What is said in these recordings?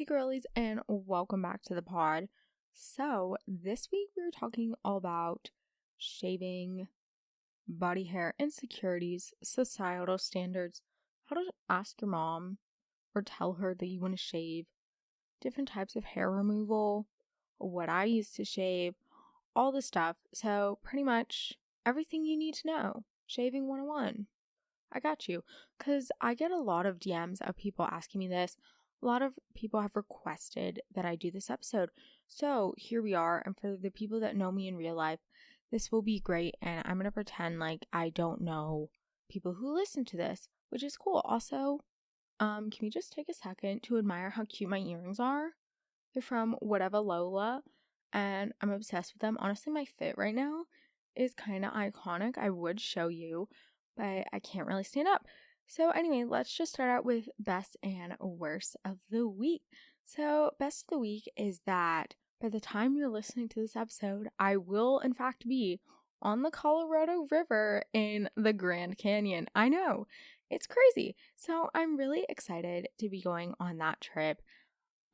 Hey girlies, and welcome back to the pod. So this week we were talking all about shaving, body hair insecurities, societal standards, how to ask your mom or tell her that you want to shave, different types of hair removal, what I used to shave, all this stuff. So pretty much everything you need to know. Shaving 101. I got you. Because I get a lot of DMs of people asking me this. A lot of people have requested that I do this episode. So here we are. And for the people that know me in real life, this will be great. And I'm going to pretend like I don't know people who listen to this, which is cool. Also, can we just take a second to admire how cute my earrings are? They're from Whatever Lola, and I'm obsessed with them. Honestly, my fit right now is kind of iconic. I would show you, but I can't really stand up. So anyway, let's just start out with best and worst of the week. So best of the week is that by the time you're listening to this episode, I will in fact be on the Colorado River in the Grand Canyon. I know, it's crazy. So I'm really excited to be going on that trip.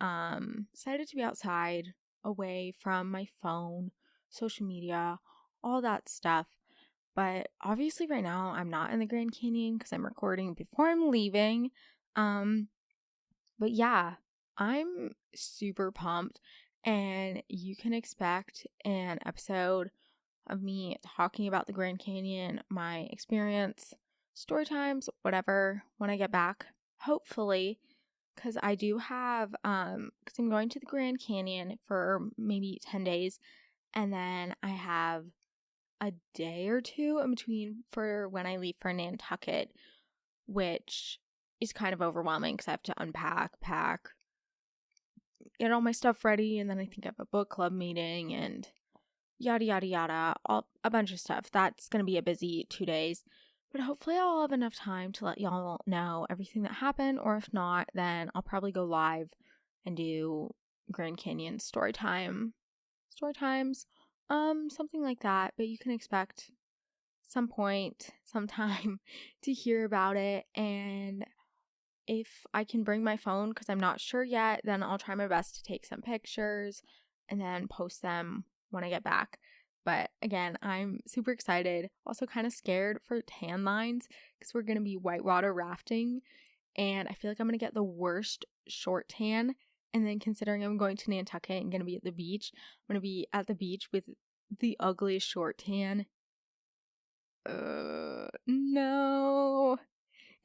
Excited to be outside, away from my phone, social media, all that stuff. But obviously right now I'm not in the Grand Canyon because I'm recording before I'm leaving. But yeah, I'm super pumped, and you can expect an episode of me talking about the Grand Canyon, my experience, story times, whatever, when I get back. Hopefully, because I do have, because I'm going to the Grand Canyon for maybe 10 days, and then I have a day or two in between for when I leave for Nantucket, which is kind of overwhelming because I have to unpack, pack, get all my stuff ready, and then I think I have a book club meeting and yada yada yada, a bunch of stuff. That's going to be a busy 2 days, but hopefully I'll have enough time to let y'all know everything that happened, or if not, then I'll probably go live and do Grand Canyon story times, something like that. But you can expect some point, sometime to hear about it. And if I can bring my phone, because I'm not sure yet, then I'll try my best to take some pictures and then post them when I get back. But again, I'm super excited. Also kind of scared for tan lines because we're going to be whitewater rafting, and I feel like I'm going to get the worst short tan. And then considering I'm going to Nantucket and going to be at the beach, I'm going to be at the beach with the ugliest short tan. No.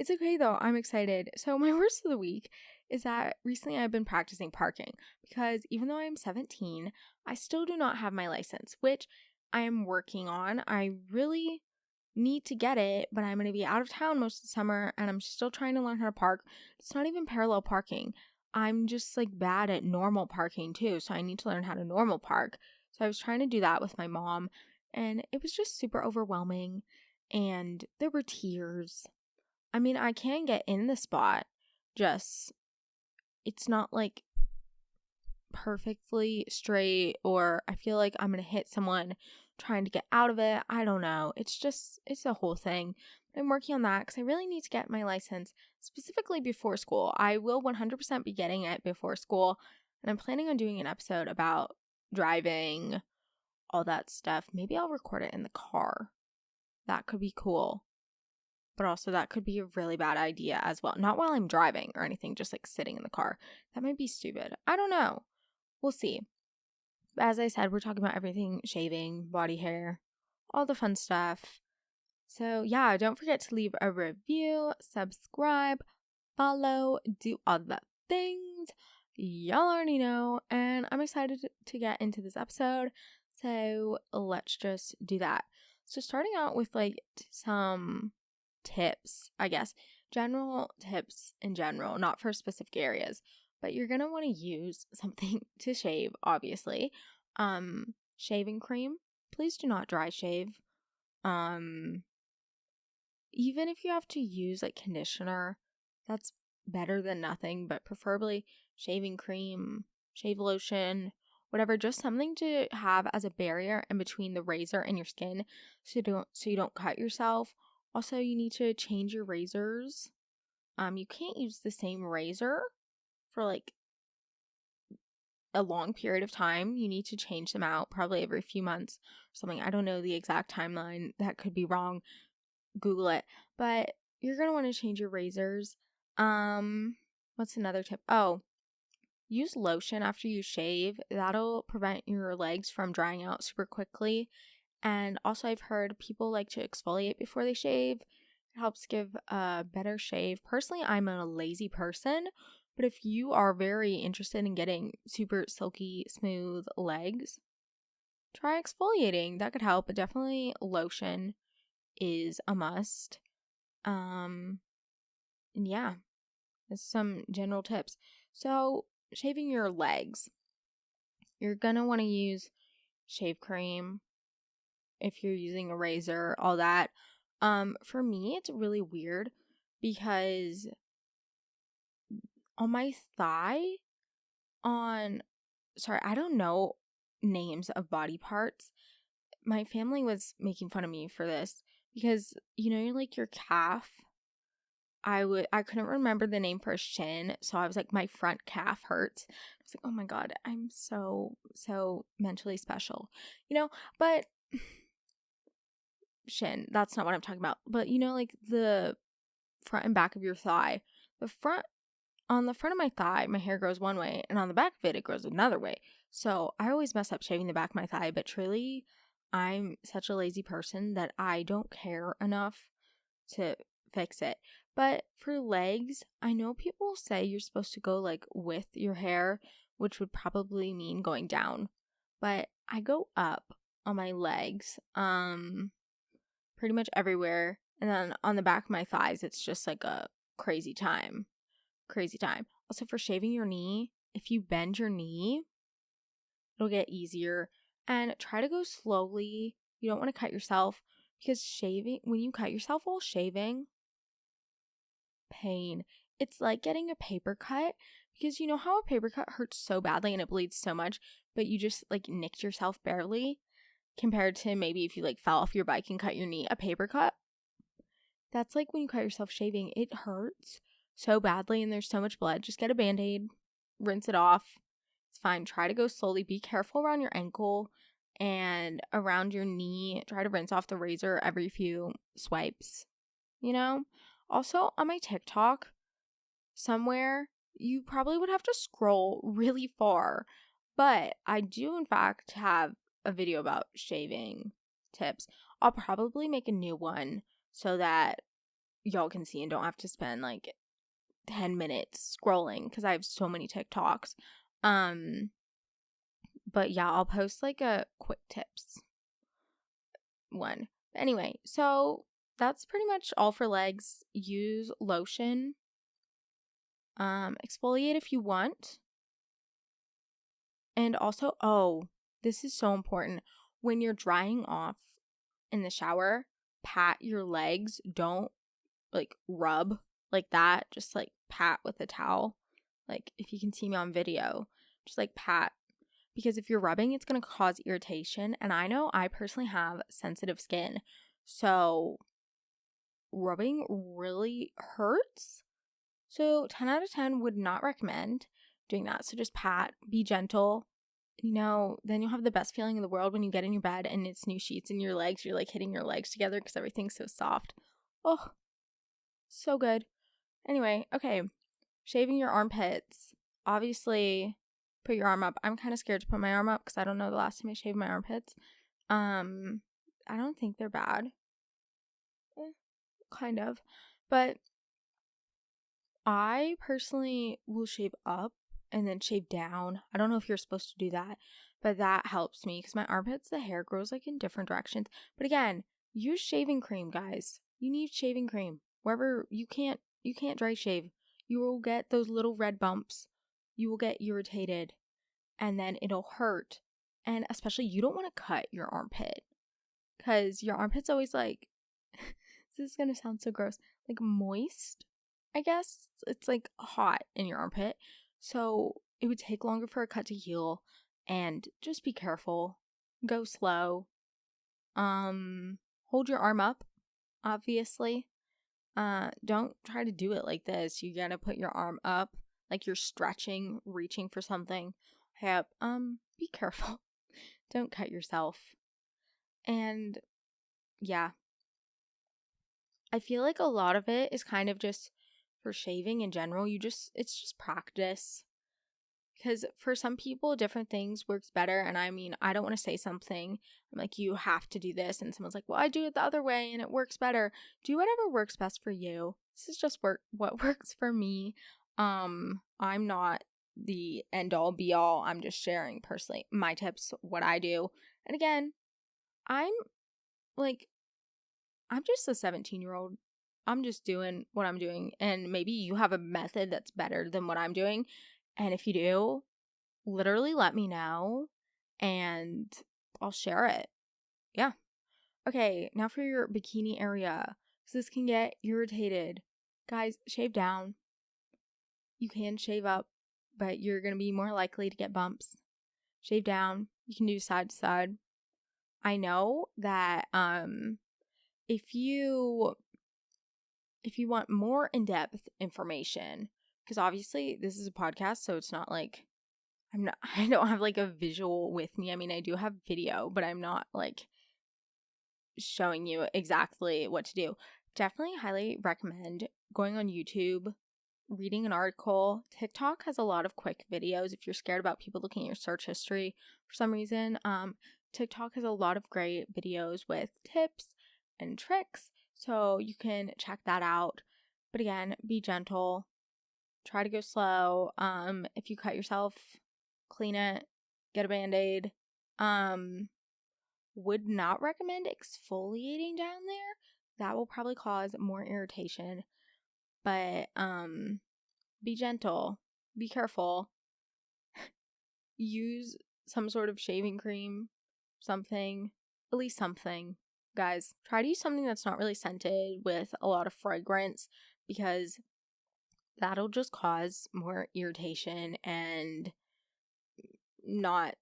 It's okay though, I'm excited. So my worst of the week is that recently I've been practicing parking because even though I'm 17, I still do not have my license, which I am working on. I really need to get it, but I'm going to be out of town most of the summer and I'm still trying to learn how to park. It's not even parallel parking. I'm just like bad at normal parking too, so I need to learn how to normal park. So I was trying to do that with my mom, and it was just super overwhelming, and there were tears. I mean, I can get in the spot, just it's not like perfectly straight, or I feel like I'm gonna hit someone trying to get out of it. I don't know. It's a whole thing. I'm working on that because I really need to get my license specifically before school. I will 100% be getting it before school, and I'm planning on doing an episode about driving, all that stuff. Maybe I'll record it in the car. That could be cool. But also that could be a really bad idea as well. Not while I'm driving or anything, just like sitting in the car. That might be stupid. I don't know. We'll see. But as I said, we're talking about everything shaving, body hair, all the fun stuff. So yeah, don't forget to leave a review, subscribe, follow, do all the things. Y'all already know. And I'm excited to get into this episode. So let's just do that. So starting out with like some tips, I guess, general tips in general, not for specific areas, but you're gonna want to use something to shave, obviously. Shaving cream. Please do not dry shave. Even if you have to use like conditioner, that's better than nothing, but preferably shaving cream, shave lotion, whatever, just something to have as a barrier in between the razor and your skin so you don't cut yourself. Also, you need to change your razors. You can't use the same razor for like a long period of time, you need to change them out probably every few months or something. I don't know the exact timeline. That could be wrong. Google it. But you're going to want to change your razors. What's another tip? Oh, use lotion after you shave. That'll prevent your legs from drying out super quickly. And also, I've heard people like to exfoliate before they shave. It helps give a better shave. Personally, I'm a lazy person, but if you are very interested in getting super silky, smooth legs, try exfoliating. That could help, but definitely lotion is a must. And yeah, that's some general tips. So, shaving your legs, you're gonna want to use shave cream if you're using a razor, all that. For me, it's really weird because on my thigh, I don't know names of body parts. My family was making fun of me for this because, like your calf, I couldn't remember the name for a shin, so I was like, my front calf hurts. I was like, oh my God, I'm so mentally special, but shin, that's not what I'm talking about. But like the front and back of your thigh, on the front of my thigh, my hair grows one way, and on the back of it grows another way. So I always mess up shaving the back of my thigh, but truly, I'm such a lazy person that I don't care enough to fix it. But for legs, I know people say you're supposed to go like with your hair, which would probably mean going down. But I go up on my legs, pretty much everywhere. And then on the back of my thighs, it's just like a crazy time. Crazy time. Also, for shaving your knee, if you bend your knee, it'll get easier. And try to go slowly. You don't want to cut yourself because when you cut yourself while shaving, pain. It's like getting a paper cut because you know how a paper cut hurts so badly and it bleeds so much, but you just like nicked yourself barely compared to maybe if you like fell off your bike and cut your knee. A paper cut, that's like when you cut yourself shaving. It hurts so badly and there's so much blood. Just get a Band-Aid, rinse it off. It's fine. Try to go slowly. Be careful around your ankle and around your knee. Try to rinse off the razor every few swipes, Also, on my TikTok, somewhere, you probably would have to scroll really far, but I do, in fact, have a video about shaving tips. I'll probably make a new one so that y'all can see and don't have to spend like 10 minutes scrolling because I have so many TikToks. But yeah, I'll post like a quick tips one. Anyway, so that's pretty much all for legs. Use lotion. Exfoliate if you want. And also, this is so important. When you're drying off in the shower, pat your legs. Don't like rub like that. Just like pat with a towel. Like if you can see me on video, just like pat. Because if you're rubbing, it's going to cause irritation. And I know I personally have sensitive skin. So rubbing really hurts. So 10 out of 10 would not recommend doing that. So just pat, be gentle. Then you'll have the best feeling in the world when you get in your bed and it's new sheets in your legs. You're like hitting your legs together because everything's so soft. Oh, so good. Anyway, okay. Shaving your armpits. Obviously, put your arm up. I'm kind of scared to put my arm up because I don't know the last time I shaved my armpits. I don't think they're bad. Kind of. But I personally will shave up and then shave down. I don't know if you're supposed to do that, but that helps me because my armpits, the hair grows like in different directions. But again, use shaving cream, guys. You need shaving cream. Wherever you can't dry shave. You will get those little red bumps. You will get irritated and then it'll hurt. And especially you don't want to cut your armpit because your armpit's always like, this is going to sound so gross, like moist. I guess it's like hot in your armpit. So it would take longer for a cut to heal and just be careful. Go slow. Hold your arm up, obviously. Don't try to do it like this. You gotta put your arm up like you're stretching, reaching for something. hip, be careful. Don't cut yourself. And yeah, I feel like a lot of it is kind of just for shaving in general. It's just practice. Because for some people, different things works better. And I mean, I don't want to say something. I'm like, you have to do this. And someone's like, well, I do it the other way and it works better. Do whatever works best for you. This is just what works for me. I'm not the end all be all. I'm just sharing personally my tips, what I do. And again, I'm like, I'm just a 17-year-old. I'm just doing what I'm doing. And maybe you have a method that's better than what I'm doing. And if you do, literally let me know and I'll share it. Yeah. Okay, now for your bikini area. Because this can get irritated. Guys, shave down. You can shave up, but you're going to be more likely to get bumps. Shave down. You can do side to side. I know that if you want more in-depth information, because obviously this is a podcast, so it's not like I don't have like a visual with me. I mean, I do have video, but I'm not like showing you exactly what to do. Definitely highly recommend going on YouTube, reading an article. TikTok has a lot of quick videos if you're scared about people looking at your search history for some reason. TikTok has a lot of great videos with tips and tricks, so you can check that out. But again, be gentle. Try to go slow. If you cut yourself, clean it, get a Band-Aid. Would not recommend exfoliating down there. That will probably cause more irritation. But be gentle. Be careful. Use some sort of shaving cream, something, at least something. Guys, try to use something that's not really scented with a lot of fragrance, because that'll just cause more irritation and not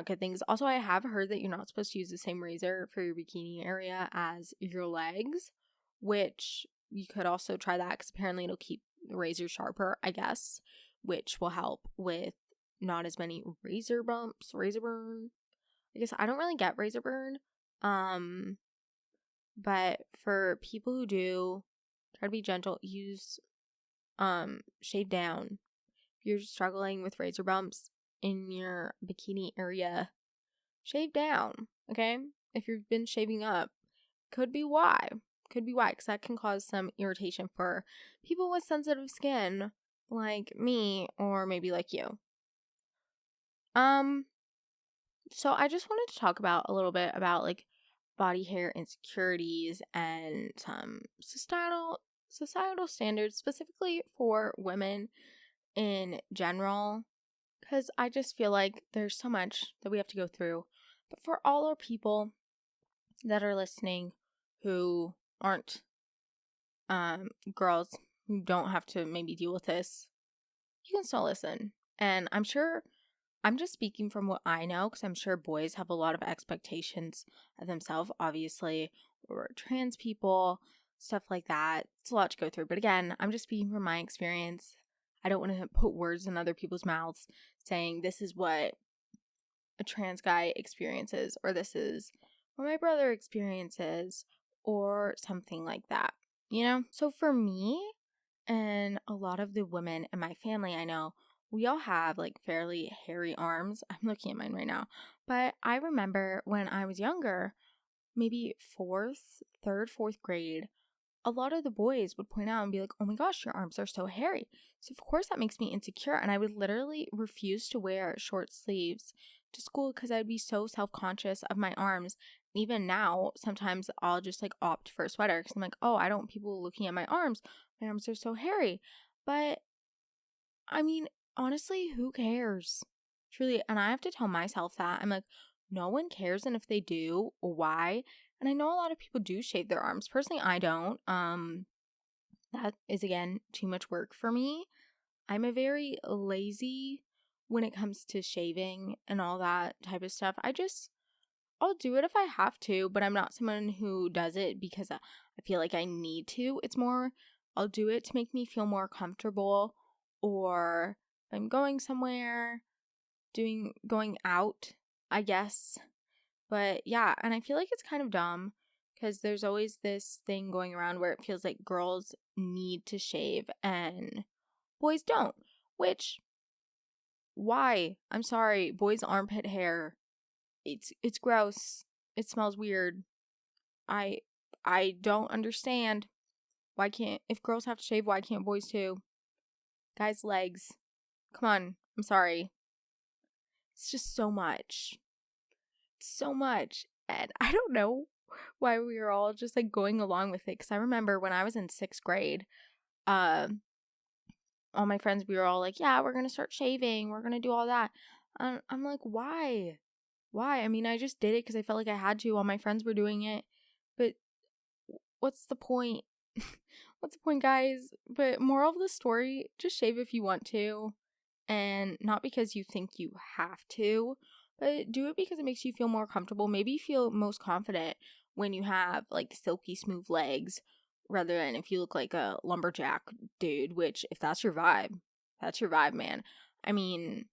good things. Also, I have heard that you're not supposed to use the same razor for your bikini area as your legs, which you could also try that because apparently it'll keep the razor sharper, I guess, which will help with not as many razor bumps, razor burn. I guess I don't really get razor burn. But for people who do, try to be gentle. Use shave down. If you're struggling with razor bumps in your bikini area, shave down, okay? If you've been shaving up, could be why, because that can cause some irritation for people with sensitive skin like me, or maybe like you. So I just wanted to talk about a little bit about like body hair insecurities and some societal standards, specifically for women in general, because I just feel like there's so much that we have to go through. But for all our people that are listening who aren't girls, who don't have to maybe deal with this, you can still listen. And I'm sure I'm just speaking from what I know, because I'm sure boys have a lot of expectations of themselves, obviously, or trans people, stuff like that. It's a lot to go through. But again, I'm just speaking from my experience. I don't want to put words in other people's mouths saying this is what a trans guy experiences, or this is what my brother experiences, or something like that, you know? So for me, and a lot of the women in my family I know, we all have like fairly hairy arms. I'm looking at mine right now. But I remember when I was younger, maybe fourth grade, a lot of the boys would point out and be like, oh my gosh, your arms are so hairy. So of course that makes me insecure. And I would literally refuse to wear short sleeves to school because I'd be so self-conscious of my arms. Even now, sometimes I'll just like opt for a sweater because I'm like, oh, I don't want people looking at my arms. My arms are so hairy. But I mean, honestly, who cares? Truly. And I have to tell myself that. I'm like, no one cares. And if they do, why? And I know a lot of people do shave their arms. Personally, I don't. That is, again, too much work for me. I'm a very lazy when it comes to shaving and all that type of stuff. I'll do it if I have to, but I'm not someone who does it because I feel like I need to. It's more, I'll do it to make me feel more comfortable, or if I'm going somewhere going out, I guess. But yeah, and I feel like it's kind of dumb because there's always this thing going around where it feels like girls need to shave and boys don't. Which, why? I'm sorry, boys' armpit hair, it's gross. It smells weird. I I don't understand. Why can't, if girls have to shave, why can't boys too? Guys' legs. Come on. I'm sorry. It's just so much. So much. And I don't know why we were all just like going along with it. Because I remember when I was in 6th grade, uh, all my friends, we were all like, yeah, we're going to start shaving. We're going to do all that. I'm like, why? Why? I mean, I just did it because I felt like I had to. All my friends were doing it. But what's the point? What's the point, guys? But moral of the story, just shave if you want to. And not because you think you have to, but do it because it makes you feel more comfortable. Maybe you feel most confident when you have like silky smooth legs rather than if you look like a lumberjack dude, which if that's your vibe, man. I mean,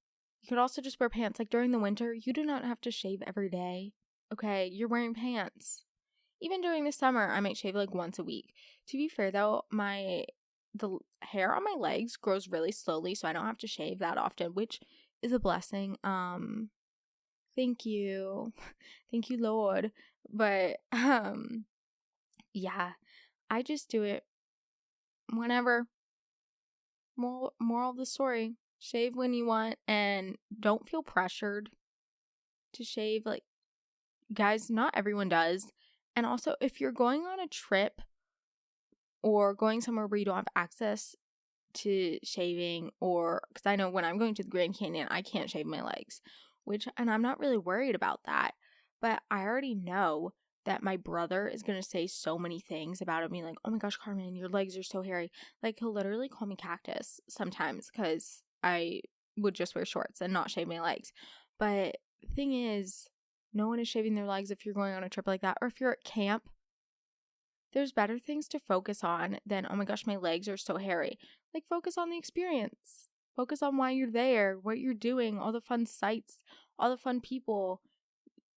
you could also just wear pants. Like during the winter, you do not have to shave every day. Okay, you're wearing pants. Even during the summer, I might shave like once a week. To be fair though, the hair on my legs grows really slowly, so I don't have to shave that often, which is a blessing. Thank you. Thank you, Lord. But yeah, I just do it whenever. Moral of the story, shave when you want and don't feel pressured to shave. Like, guys, not everyone does. And also, if you're going on a trip or going somewhere where you don't have access to shaving, or because I know when I'm going to the Grand Canyon, I can't shave my legs, and I'm not really worried about that, but I already know that my brother is going to say so many things about me, like, oh my gosh, Carmen, your legs are so hairy. Like, he'll literally call me cactus sometimes because I would just wear shorts and not shave my legs. But the thing is, no one is shaving their legs if you're going on a trip like that, or if you're at camp. There's better things to focus on than, oh my gosh, my legs are so hairy. Like, focus on the experience. Focus on why you're there, what you're doing, all the fun sights, all the fun people.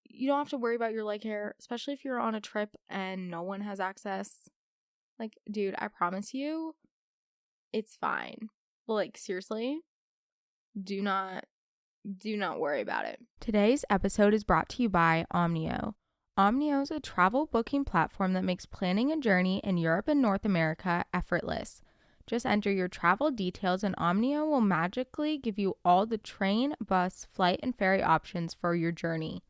You don't have to worry about your leg hair, especially if you're on a trip and no one has access. Like, dude, I promise you, it's fine. Like, seriously, do not worry about it. Today's episode is brought to you by Omnio. Omnio is a travel booking platform that makes planning a journey in Europe and North America effortless. Just enter your travel details and Omnio will magically give you all the train, bus, flight, and ferry options for your journey.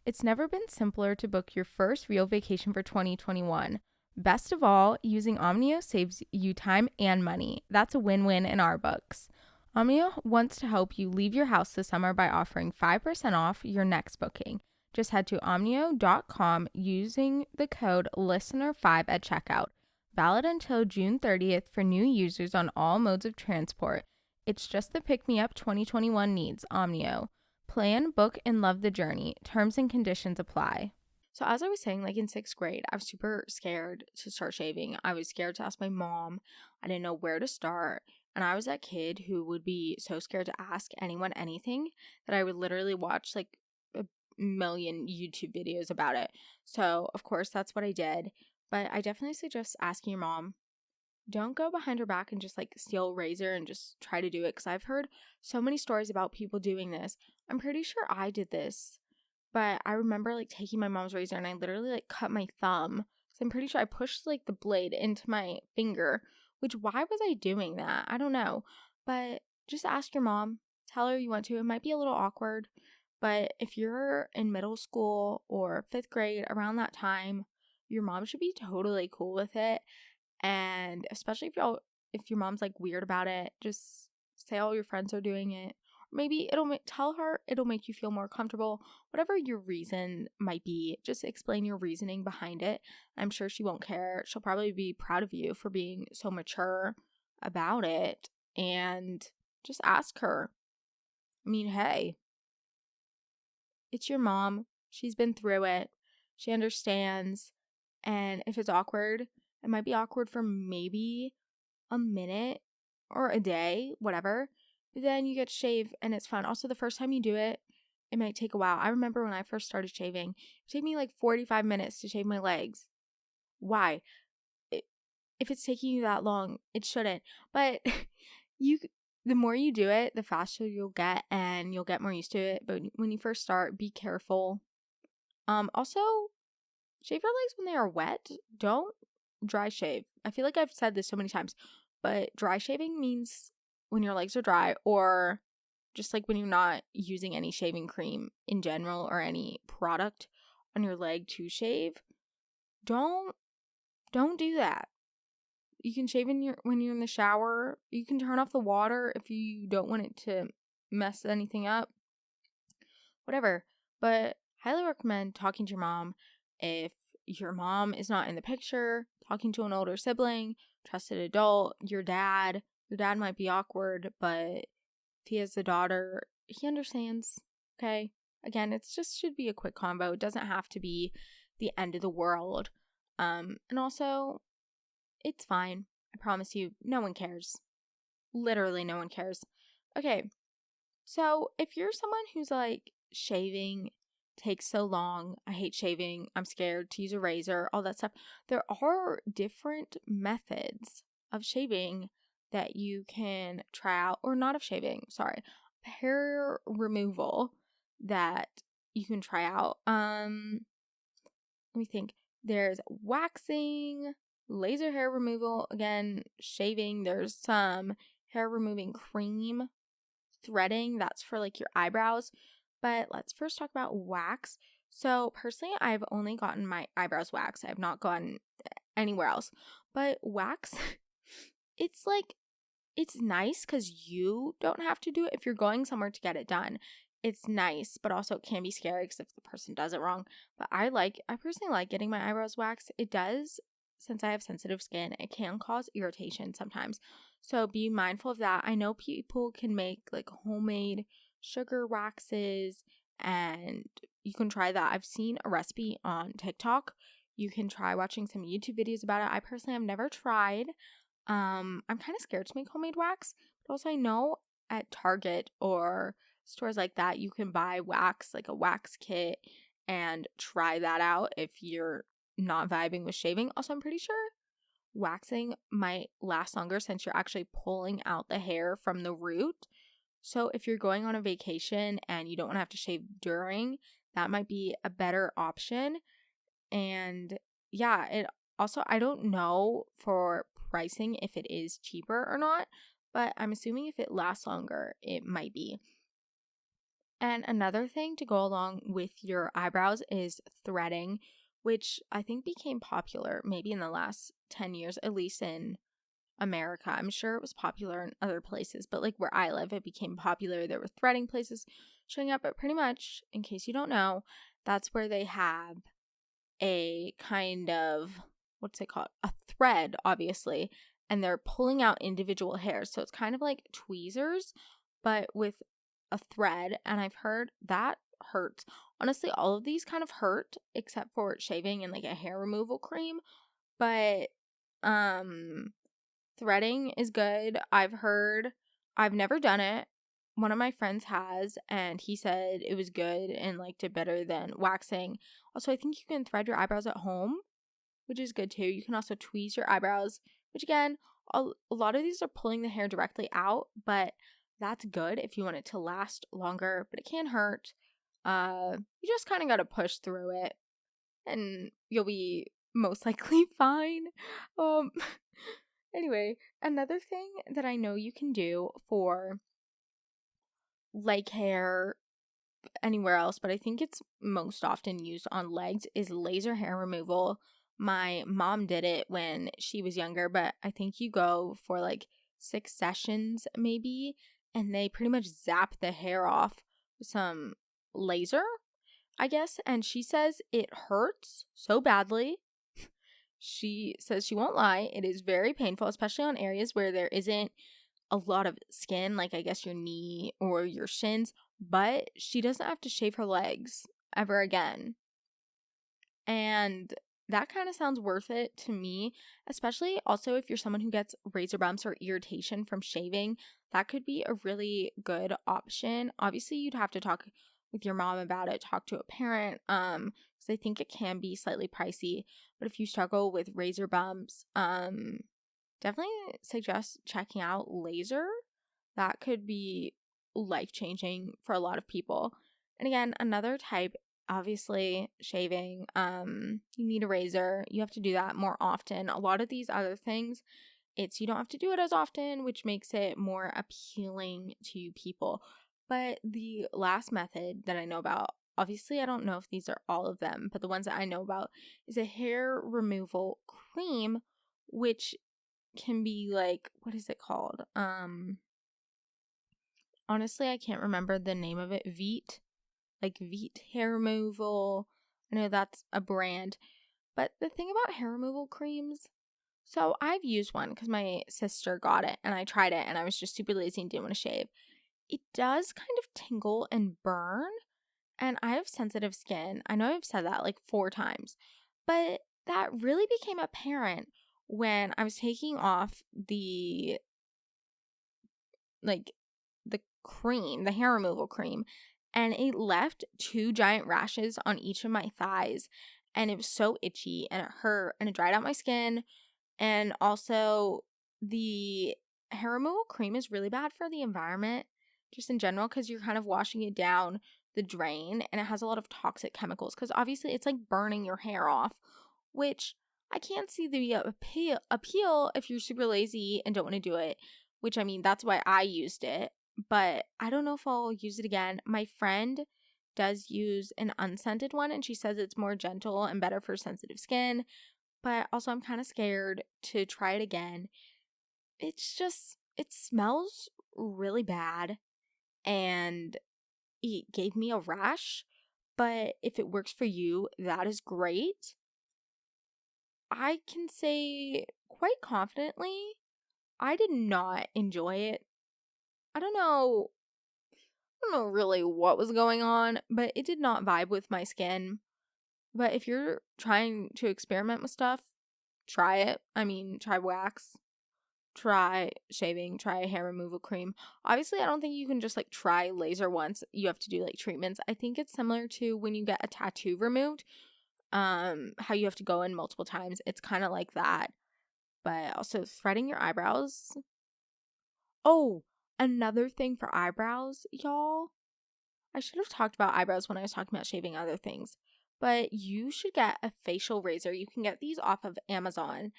It's never been simpler to book your first real vacation for 2021. Best of all, using Omnio saves you time and money. That's a win-win in our books. Omnio wants to help you leave your house this summer by offering 5% off your next booking. Just head to omnio.com using the code LISTENER5 at checkout. Valid until June 30th for new users on all modes of transport. It's just the pick-me-up 2021 needs, Omnio. Plan, book, and love the journey. Terms and conditions apply. So as I was saying, like in 6th grade, I was super scared to start shaving. I was scared to ask my mom. I didn't know where to start. And I was that kid who would be so scared to ask anyone anything that I would literally watch like a million YouTube videos about it. So, of course, that's what I did. But I definitely suggest asking your mom. Don't go behind her back and just like steal a razor and just try to do it. Because I've heard so many stories about people doing this. I'm pretty sure I did this. But I remember like taking my mom's razor and I literally like cut my thumb. So I'm pretty sure I pushed like the blade into my finger. Which, why was I doing that? I don't know. But just ask your mom. Tell her you want to. It might be a little awkward. But if you're in middle school or 5th grade, around that time, your mom should be totally cool with it. And especially if your mom's like weird about it, just say all your friends are doing it. Maybe tell her it'll make you feel more comfortable. Whatever your reason might be, just explain your reasoning behind it. I'm sure she won't care. She'll probably be proud of you for being so mature about it. And just ask her. I mean, hey, it's your mom. She's been through it. She understands. And if it's awkward, it might be awkward for maybe a minute or a day, whatever. but then you get to shave and it's fun. Also, the first time you do it, it might take a while. I remember when I first started shaving, it took me like 45 minutes to shave my legs. Why? If it's taking you that long, it shouldn't. But the more you do it, the faster you'll get and you'll get more used to it. But when you first start, be careful. Also, shave your legs when they are wet. Don't dry shave. I feel like I've said this so many times, but dry shaving means when your legs are dry, or just like when you're not using any shaving cream in general or any product on your leg to shave. Don't do that. You can shave when you're in the shower. You can turn off the water if you don't want it to mess anything up. Whatever. But highly recommend talking to your mom. If your mom is not in the picture, talking to an older sibling, trusted adult, your dad. Your dad might be awkward, but if he has a daughter, he understands. Okay? Again, it just should be a quick combo. It doesn't have to be the end of the world. And also, it's fine. I promise you, no one cares. Literally no one cares. Okay, so if you're someone who's like, shaving takes so long, I hate shaving, I'm scared to use a razor, all that stuff, there are different methods of shaving that you can try out, or not of shaving, sorry, hair removal that you can try out. Let me think. There's waxing, laser hair removal, again, shaving, there's some hair removing cream, threading, that's for like your eyebrows. But let's first talk about wax. So personally, I've only gotten my eyebrows waxed. I've not gone anywhere else. But wax, it's like, it's nice because you don't have to do it if you're going somewhere to get it done. It's nice, but also it can be scary because if the person does it wrong. But I personally like getting my eyebrows waxed. It does, since I have sensitive skin, it can cause irritation sometimes. So be mindful of that. I know people can make like homemade sugar waxes and you can try that. I've seen a recipe on TikTok. You can try watching some YouTube videos about it. I personally have never tried. I'm kind of scared to make homemade wax, but also I know at Target or stores like that you can buy wax, like a wax kit, and try that out if you're not vibing with shaving. Also, I'm pretty sure waxing might last longer since you're actually pulling out the hair from the root. So if you're going on a vacation and you don't want to have to shave during, that might be a better option. And yeah, it also, I don't know for pricing if it is cheaper or not, but I'm assuming if it lasts longer, it might be. And another thing to go along with your eyebrows is threading, which I think became popular maybe in the last 10 years, at least in America. I'm sure it was popular in other places, but like where I live, it became popular. There were threading places showing up, but pretty much, in case you don't know, that's where they have a kind of, what's it called? A thread, obviously, and they're pulling out individual hairs. So it's kind of like tweezers, but with a thread, and I've heard that hurts. Honestly, all of these kind of hurt except for shaving and like a hair removal cream, but threading is good. I've heard. I've never done it. One of my friends has, and he said it was good and liked it better than waxing. Also, I think you can thread your eyebrows at home, which is good too. You can also tweeze your eyebrows, which again, a lot of these are pulling the hair directly out, but that's good if you want it to last longer, but it can hurt. You just kind of got to push through it and you'll be most likely fine. Anyway, another thing that I know you can do for leg hair, anywhere else, but I think it's most often used on legs, is laser hair removal. My mom did it when she was younger, but I think you go for like 6 sessions maybe, and they pretty much zap the hair off with some laser, I guess. And she says it hurts so badly. She says she won't lie. It is very painful, especially on areas where there isn't a lot of skin, like I guess your knee or your shins, but she doesn't have to shave her legs ever again. And that kind of sounds worth it to me, especially also if you're someone who gets razor bumps or irritation from shaving. That could be a really good option. Obviously, you'd have to talk with your mom about it, talk to a parent, because I think it can be slightly pricey. But if you struggle with razor bumps, definitely suggest checking out laser. That could be life-changing for a lot of people. And again, another type, obviously, shaving, you need a razor. You have to do that more often. A lot of these other things, you don't have to do it as often, which makes it more appealing to people. But the last method that I know about, obviously I don't know if these are all of them, but the ones that I know about is a hair removal cream, which can be like, what is it called? Honestly, I can't remember the name of it. Veet hair removal. I know that's a brand. But the thing about hair removal creams, so I've used one because my sister got it and I tried it and I was just super lazy and didn't want to shave. It does kind of tingle and burn, and I have sensitive skin. I know I've said that like 4 times, but that really became apparent when I was taking off the cream, the hair removal cream, and it left 2 giant rashes on each of my thighs, and it was so itchy and it hurt and it dried out my skin. And also, the hair removal cream is really bad for the environment just in general, because you're kind of washing it down the drain, and it has a lot of toxic chemicals because obviously it's like burning your hair off, which I can't see the appeal if you're super lazy and don't want to do it, which, I mean, that's why I used it. But I don't know if I'll use it again. My friend does use an unscented one, and she says it's more gentle and better for sensitive skin. But also, I'm kind of scared to try it again. It's just, it smells really bad, and it gave me a rash. But if it works for you, that is great. I can say quite confidently, I did not enjoy it. I don't know really what was going on, but it did not vibe with my skin. But if you're trying to experiment with stuff, try it. I mean, try wax, try shaving, try hair removal cream. Obviously, I don't think you can just like try laser once. You have to do like treatments. I think it's similar to when you get a tattoo removed, how you have to go in multiple times. It's kind of like that. But also threading your eyebrows. Oh, another thing for eyebrows, y'all. I should have talked about eyebrows when I was talking about shaving other things. But you should get a facial razor. You can get these off of Amazon.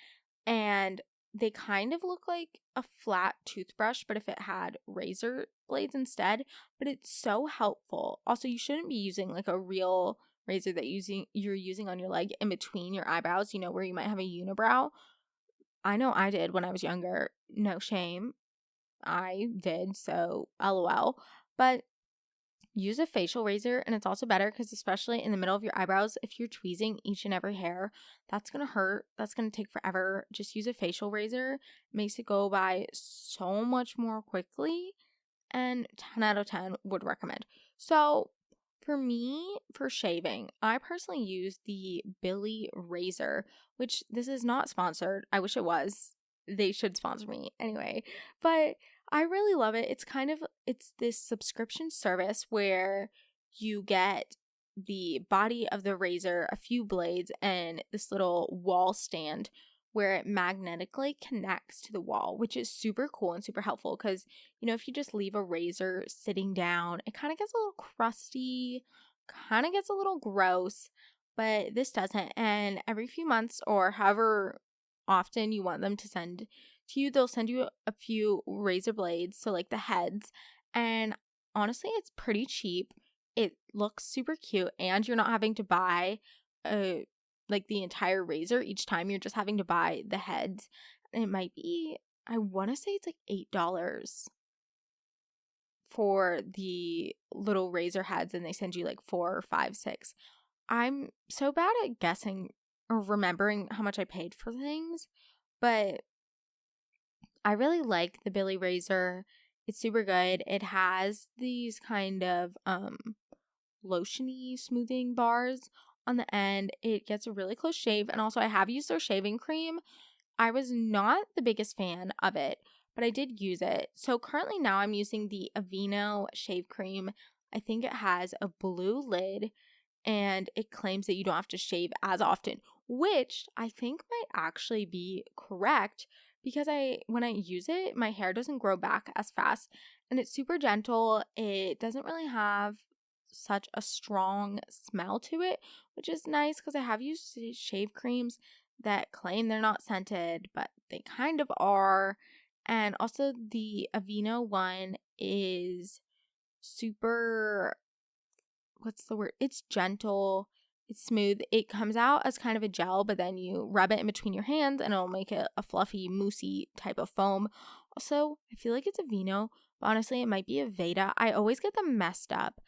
And they kind of look like a flat toothbrush, but if it had razor blades instead. But it's so helpful. Also, you shouldn't be using like a real razor that you're using on your leg in between your eyebrows, you know, where you might have a unibrow. I know I did when I was younger. No shame. I did, so LOL. But use a facial razor, and it's also better because especially in the middle of your eyebrows, if you're tweezing each and every hair, that's gonna hurt. That's gonna take forever. Just use a facial razor. It makes it go by so much more quickly, and 10 out of 10 would recommend. So for me, for shaving, I personally use the Billy razor, which this is not sponsored. I wish it was. They should sponsor me anyway. But I really love it. It's this subscription service where you get the body of the razor, a few blades, and this little wall stand where it magnetically connects to the wall, which is super cool and super helpful because, you know, if you just leave a razor sitting down, it kind of gets a little crusty, kind of gets a little gross, but this doesn't. And every few months or however often you want them to send to you, they'll send you a few razor blades, so like the heads, and honestly, it's pretty cheap. It looks super cute, and you're not having to buy like the entire razor each time. You're just having to buy the heads. And it might be, I want to say it's like $8 for the little razor heads, and they send you like 4 or 5, 6. I'm so bad at guessing or remembering how much I paid for things, but I really like the Billy razor. It's super good. It has these kind of lotiony smoothing bars on the end. It gets a really close shave. And also I have used their shaving cream. I was not the biggest fan of it, but I did use it. So currently now I'm using the Aveeno shave cream. I think it has a blue lid and it claims that you don't have to shave as often, which I think might actually be correct because when I use it, my hair doesn't grow back as fast and it's super gentle. It doesn't really have such a strong smell to it, which is nice because I have used shave creams that claim they're not scented, but they kind of are. And also the Aveeno one is super, what's the word? It's gentle. It's smooth. It comes out as kind of a gel, but then you rub it in between your hands and it'll make it a fluffy, moussey type of foam. Also, I feel like it's Aveeno, but honestly, it might be Aveda. I always get them messed up.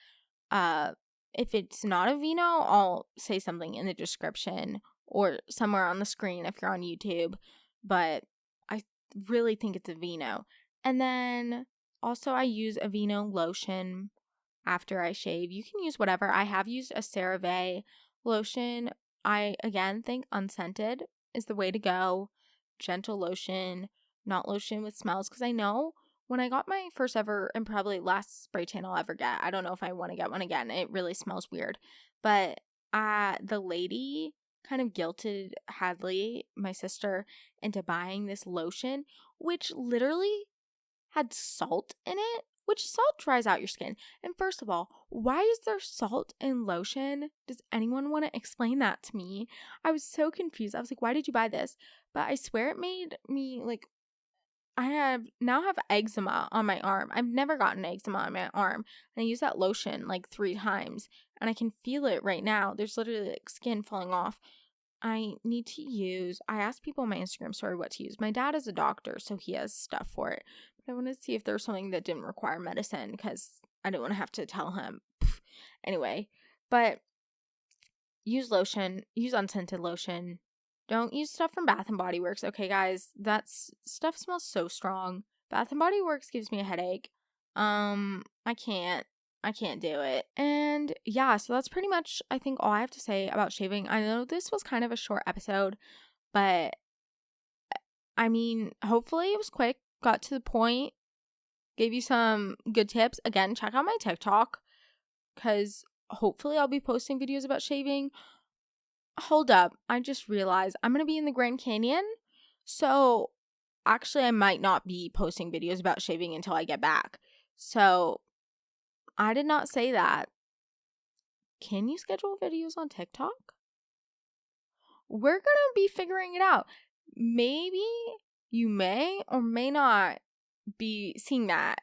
If it's not Aveeno, I'll say something in the description or somewhere on the screen if you're on YouTube. But I really think it's Aveeno. And then also I use Aveeno lotion after I shave. You can use whatever. I have used a CeraVe lotion. I, again, think unscented is the way to go. Gentle lotion, not lotion with smells. Because I know when I got my first ever and probably last spray tan I'll ever get, I don't know if I want to get one again. It really smells weird. But the lady kind of guilted Hadley, my sister, into buying this lotion, which literally had salt in it, which salt dries out your skin. And first of all, why is there salt in lotion? Does anyone want to explain that to me? I was so confused. I was like, why did you buy this? But I swear it made me like, I now have eczema on my arm. I've never gotten eczema on my arm. And I use that lotion like 3 times and I can feel it right now. There's literally like skin falling off. I asked people on my Instagram story what to use. My dad is a doctor, so he has stuff for it. But I wanted to see if there was something that didn't require medicine because I didn't want to have to tell him. Anyway, but use lotion, use unscented lotion. Don't use stuff from Bath and Body Works. Okay, guys, that stuff smells so strong. Bath and Body Works gives me a headache. I can't do it. And yeah, so that's pretty much, I think, all I have to say about shaving. I know this was kind of a short episode, but I mean, hopefully it was quick, got to the point, gave you some good tips. Again, check out my TikTok because hopefully I'll be posting videos about shaving. Hold up, I just realized I'm going to be in the Grand Canyon. So actually, I might not be posting videos about shaving until I get back. So I did not say that. Can you schedule videos on TikTok? We're going to be figuring it out. Maybe you may or may not be seeing that.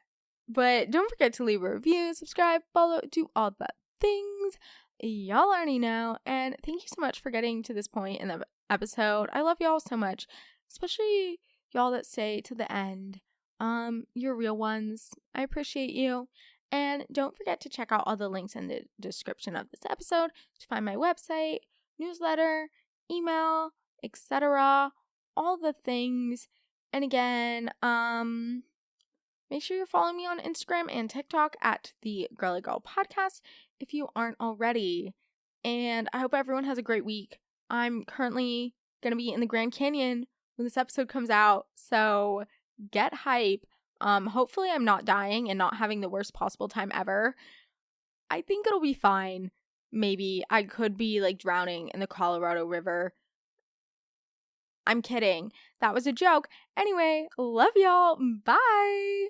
But don't forget to leave a review, subscribe, follow, do all the things. Y'all already know. And thank you so much for getting to this point in the episode. I love y'all so much. Especially y'all that stay to the end. You're real ones. I appreciate you. And don't forget to check out all the links in the description of this episode to find my website, newsletter, email, etc. All the things. And again, make sure you're following me on Instagram and TikTok at the Girly Girl Podcast if you aren't already. And I hope everyone has a great week. I'm currently going to be in the Grand Canyon when this episode comes out, so get hype. Hopefully I'm not dying and not having the worst possible time ever. I think it'll be fine. Maybe I could be like drowning in the Colorado River. I'm kidding. That was a joke. Anyway, love y'all. Bye.